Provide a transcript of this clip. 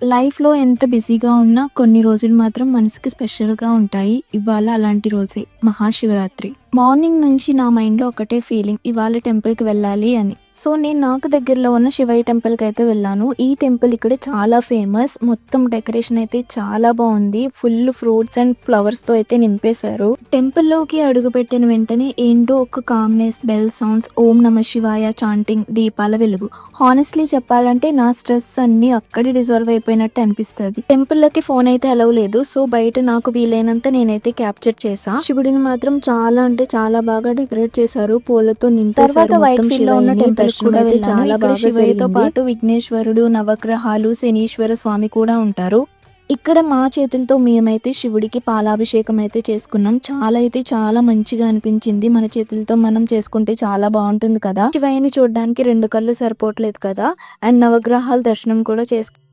లైఫ్‌లో ఎంత బిజీగా ఉన్నా కొన్ని రోజులు మాత్రం మనసుకి స్పెషల్‌గా ఉంటాయి. ఇవాళ అలాంటి రోజే మహాశివరాత్రి. మార్నింగ్ నుంచి నా మైండ్‌లో ఒకటే ఫీలింగ్ ఇవాళ టెంపుల్‌కి వెళ్ళాలి అని. సో, నేను నాకు దగ్గరలో ఉన్న శివయ్య టెంపుల్‌కైతే వెళ్ళాను. ఈ టెంపుల్ ఇక్కడ చాలా ఫేమస్. మొత్తం డెకరేషన్ అయితే చాలా బావుంది. ఫుల్ ఫ్రూట్స్ అండ్ ఫ్లవర్స్‌తో అయితే నింపేశారు. టెంపుల్‌లోకి అడుగుపెట్టిన వెంటనే ఏంటో ఒక కామ్‌నెస్, బెల్ సౌండ్స్, ఓం నమః శివాయ చాంటింగ్, దీపాల వెలుగు. హానెస్ట్‌లీ చెప్పాలంటే నా స్ట్రెస్ అన్నీ అక్కడే డిజాల్వ్ అయిపోయినట్టు అనిపిస్తది. టెంపుల్‌లోకి ఫోన్ అయితే అలౌ లేదు. సో, బయట నాకు వీలైనంత నేనైతే క్యాప్చర్ చేశా. శివుడిని మాత్రం చాలా బాగా డెకరేట్ చేశారు. పూలతో నింపేశారు. తర్వాత వైట్ ఫీల్డ్ లో ఉన్న టెంపుల్ కూడా వెళ్ళాను. ఇక్కడ శివయ్యతో పాటు విఘ్నేశ్వరుడు, నవగ్రహాలు, శనీశ్వర స్వామి కూడా ఉంటారు. ఇక్కడ మా చేతులతో మేమైతే శివుడికి పాలాభిషేకం అయితే చేసుకున్నాం. చాలా మంచిగా అనిపించింది. మన చేతులతో మనం చేసుకుంటే చాలా బాగుంటుంది కదా. శివయ్యని చూడడానికి 2 కళ్ళు సరిపోవట్లేదు కదా. అండ్ నవగ్రహాల దర్శనం కూడా